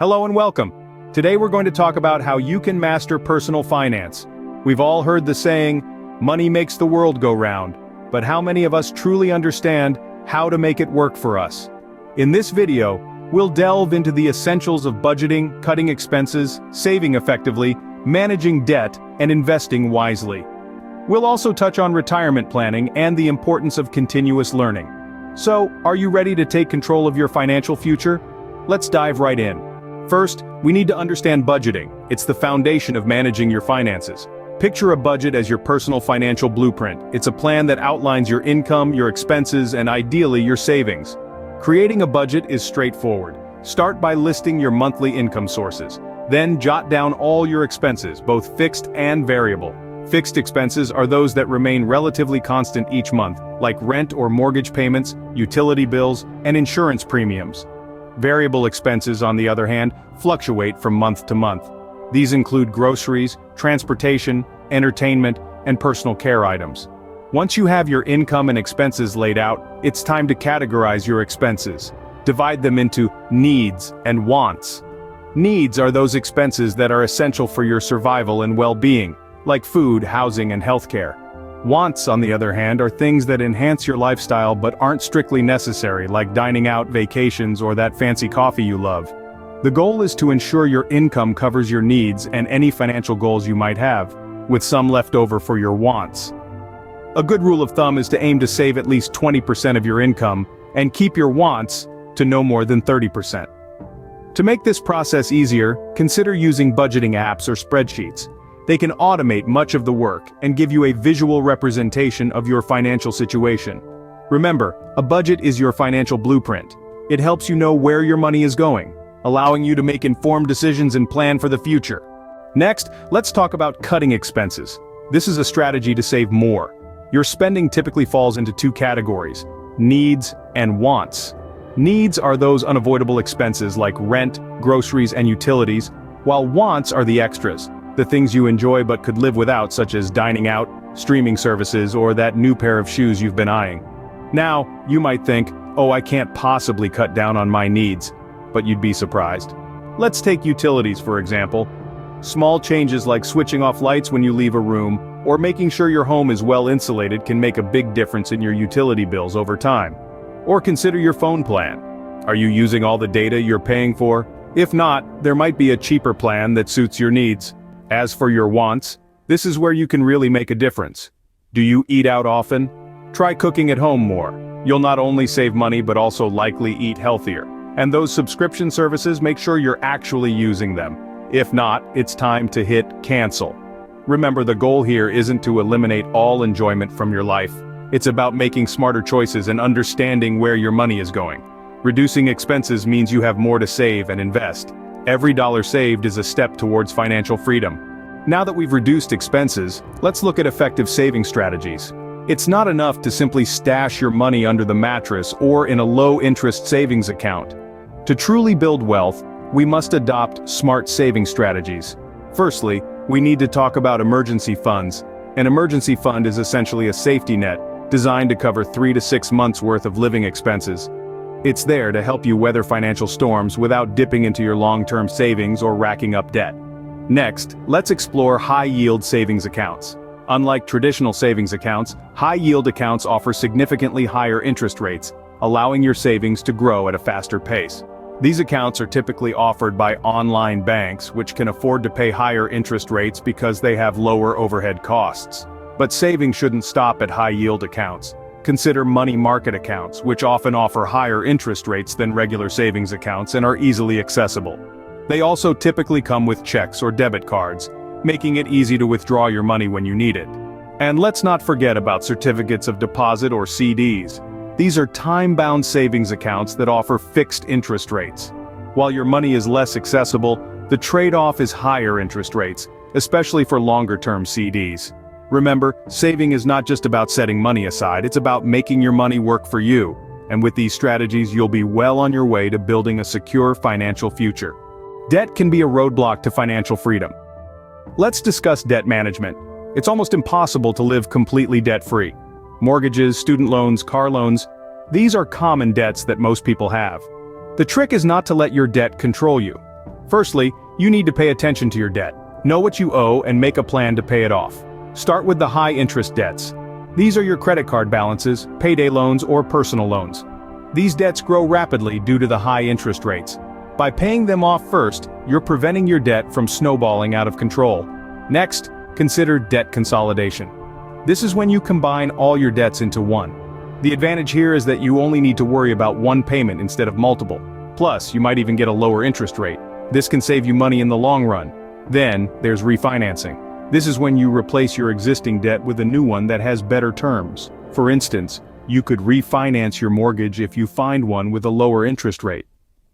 Hello and welcome. Today we're going to talk about how you can master personal finance. We've all heard the saying, money makes the world go round, but how many of us truly understand how to make it work for us? In this video, we'll delve into the essentials of budgeting, cutting expenses, saving effectively, managing debt, and investing wisely. We'll also touch on retirement planning and the importance of continuous learning. So, are you ready to take control of your financial future? Let's dive right in. First, we need to understand budgeting. It's the foundation of managing your finances. Picture a budget as your personal financial blueprint. It's a plan that outlines your income, your expenses, and ideally your savings. Creating a budget is straightforward. Start by listing your monthly income sources. Then jot down all your expenses, both fixed and variable. Fixed expenses are those that remain relatively constant each month, like rent or mortgage payments, utility bills, and insurance premiums. Variable expenses, on the other hand, fluctuate from month to month. These include groceries, transportation, entertainment, and personal care items. Once you have your income and expenses laid out, it's time to categorize your expenses. Divide them into needs and wants. Needs are those expenses that are essential for your survival and well-being, like food, housing, and healthcare. Wants, on the other hand, are things that enhance your lifestyle but aren't strictly necessary, like dining out, vacations, or that fancy coffee you love. The goal is to ensure your income covers your needs and any financial goals you might have, with some left over for your wants. A good rule of thumb is to aim to save at least 20% of your income, and keep your wants to no more than 30%. To make this process easier, consider using budgeting apps or spreadsheets. They can automate much of the work and give you a visual representation of your financial situation. Remember, a budget is your financial blueprint. It helps you know where your money is going, allowing you to make informed decisions and plan for the future. Next, let's talk about cutting expenses. This is a strategy to save more. Your spending typically falls into two categories: needs and wants. Needs are those unavoidable expenses like rent, groceries, and utilities, while wants are the extras. The things you enjoy but could live without, such as dining out, streaming services, or that new pair of shoes you've been eyeing. Now, you might think, oh, I can't possibly cut down on my needs, but you'd be surprised. Let's take utilities, for example. Small changes like switching off lights when you leave a room, or making sure your home is well insulated can make a big difference in your utility bills over time. Or consider your phone plan. Are you using all the data you're paying for? If not, there might be a cheaper plan that suits your needs. As for your wants, this is where you can really make a difference. Do you eat out often? Try cooking at home more. You'll not only save money but also likely eat healthier. And those subscription services, make sure you're actually using them. If not, it's time to hit cancel. Remember, the goal here isn't to eliminate all enjoyment from your life. It's about making smarter choices and understanding where your money is going. Reducing expenses means you have more to save and invest. Every dollar saved is a step towards financial freedom. Now that we've reduced expenses, let's look at effective saving strategies. It's not enough to simply stash your money under the mattress or in a low-interest savings account. To truly build wealth, we must adopt smart saving strategies. Firstly, we need to talk about emergency funds. An emergency fund is essentially a safety net, designed to cover 3 to 6 months' worth of living expenses. It's there to help you weather financial storms without dipping into your long-term savings or racking up debt. Next, let's explore high-yield savings accounts. Unlike traditional savings accounts, high-yield accounts offer significantly higher interest rates, allowing your savings to grow at a faster pace. These accounts are typically offered by online banks, which can afford to pay higher interest rates because they have lower overhead costs. But saving shouldn't stop at high-yield accounts. Consider money market accounts, which often offer higher interest rates than regular savings accounts and are easily accessible. They also typically come with checks or debit cards, making it easy to withdraw your money when you need it. And let's not forget about certificates of deposit or CDs. These are time-bound savings accounts that offer fixed interest rates. While your money is less accessible, the trade-off is higher interest rates, especially for longer-term CDs. Remember, saving is not just about setting money aside, it's about making your money work for you. And with these strategies, you'll be well on your way to building a secure financial future. Debt can be a roadblock to financial freedom. Let's discuss debt management. It's almost impossible to live completely debt-free. Mortgages, student loans, car loans, these are common debts that most people have. The trick is not to let your debt control you. Firstly, you need to pay attention to your debt. Know what you owe and make a plan to pay it off. Start with the high-interest debts. These are your credit card balances, payday loans, or personal loans. These debts grow rapidly due to the high interest rates. By paying them off first, you're preventing your debt from snowballing out of control. Next, consider debt consolidation. This is when you combine all your debts into one. The advantage here is that you only need to worry about one payment instead of multiple. Plus, you might even get a lower interest rate. This can save you money in the long run. Then, there's refinancing. This is when you replace your existing debt with a new one that has better terms. For instance, you could refinance your mortgage if you find one with a lower interest rate.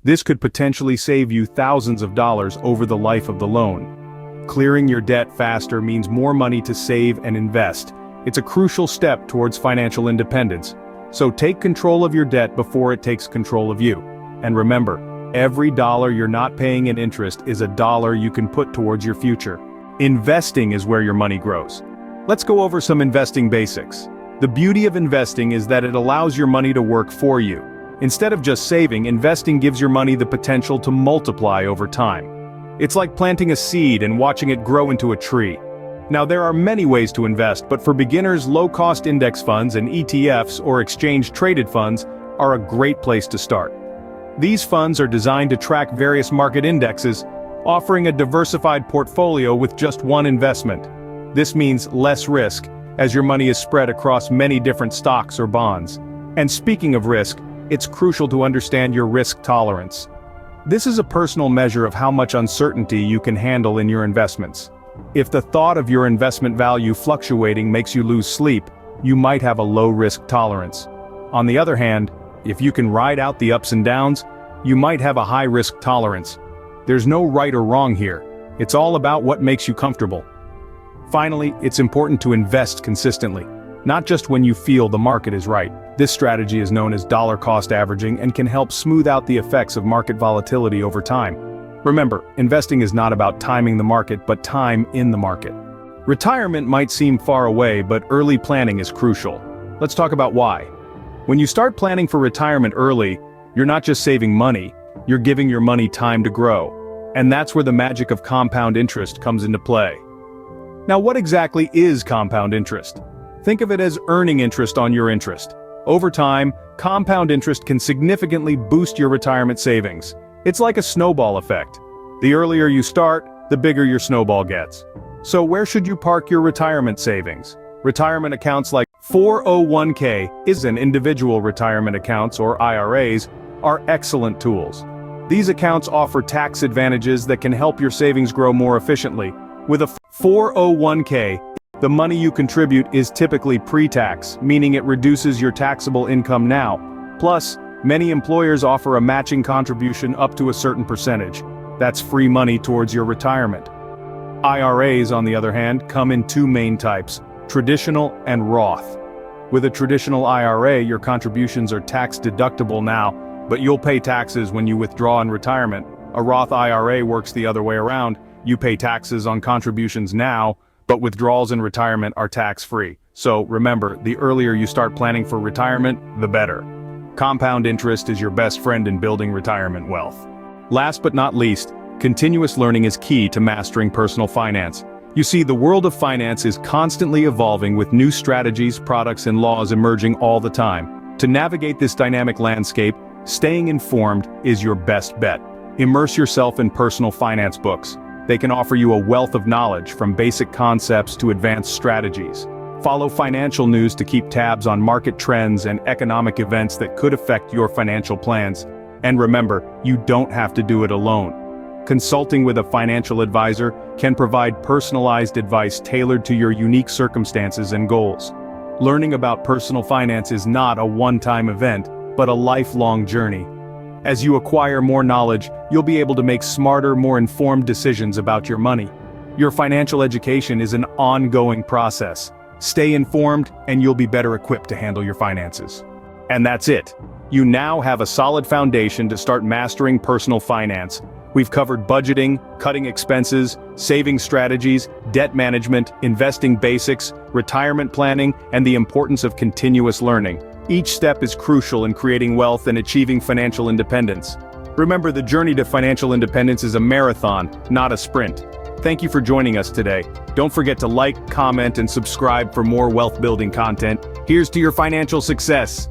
This could potentially save you thousands of dollars over the life of the loan. Clearing your debt faster means more money to save and invest. It's a crucial step towards financial independence. So take control of your debt before it takes control of you. And remember, every dollar you're not paying in interest is a dollar you can put towards your future. Investing is where your money grows. Let's go over some investing basics. The beauty of investing is that it allows your money to work for you. Instead of just saving, investing gives your money the potential to multiply over time. It's like planting a seed and watching it grow into a tree. Now there are many ways to invest, but for beginners, low-cost index funds and ETFs or exchange-traded funds are a great place to start. These funds are designed to track various market indexes, offering a diversified portfolio with just one investment. This means less risk, as your money is spread across many different stocks or bonds. And speaking of risk, it's crucial to understand your risk tolerance. This is a personal measure of how much uncertainty you can handle in your investments. If the thought of your investment value fluctuating makes you lose sleep, you might have a low risk tolerance. On the other hand, if you can ride out the ups and downs, you might have a high risk tolerance. There's no right or wrong here. It's all about what makes you comfortable. Finally, it's important to invest consistently, not just when you feel the market is right. This strategy is known as dollar cost averaging and can help smooth out the effects of market volatility over time. Remember, investing is not about timing the market, but time in the market. Retirement might seem far away, but early planning is crucial. Let's talk about why. When you start planning for retirement early, you're not just saving money, you're giving your money time to grow. And that's where the magic of compound interest comes into play. Now, what exactly is compound interest? Think of it as earning interest on your interest. Over time, compound interest can significantly boost your retirement savings. It's like a snowball effect. The earlier you start, the bigger your snowball gets. So where should you park your retirement savings? Retirement accounts like 401k is an individual retirement accounts or IRAs are excellent tools. These accounts offer tax advantages that can help your savings grow more efficiently. With a 401k, the money you contribute is typically pre-tax, meaning it reduces your taxable income now. Plus, many employers offer a matching contribution up to a certain percentage. That's free money towards your retirement. IRAs, on the other hand, come in two main types: traditional and Roth. With a traditional IRA, your contributions are tax deductible now, but you'll pay taxes when you withdraw in retirement. A Roth IRA works the other way around. You pay taxes on contributions now, but withdrawals in retirement are tax-free. So remember, the earlier you start planning for retirement, the better. Compound interest is your best friend in building retirement wealth. Last but not least, continuous learning is key to mastering personal finance. You see, the world of finance is constantly evolving with new strategies, products, and laws emerging all the time. To navigate this dynamic landscape, staying informed is your best bet. Immerse yourself in personal finance books. They can offer you a wealth of knowledge, from basic concepts to advanced strategies. Follow financial news to keep tabs on market trends and economic events that could affect your financial plans. And remember, you don't have to do it alone. Consulting with a financial advisor can provide personalized advice tailored to your unique circumstances and goals. Learning about personal finance is not a one-time event, but a lifelong journey. As you acquire more knowledge, you'll be able to make smarter, more informed decisions about your money. Your financial education is an ongoing process. Stay informed, and you'll be better equipped to handle your finances. And that's it. You now have a solid foundation to start mastering personal finance. We've covered budgeting, cutting expenses, saving strategies, debt management, investing basics, retirement planning, and the importance of continuous learning. Each step is crucial in creating wealth and achieving financial independence. Remember, the journey to financial independence is a marathon, not a sprint. Thank you for joining us today. Don't forget to like, comment, and subscribe for more wealth-building content. Here's to your financial success.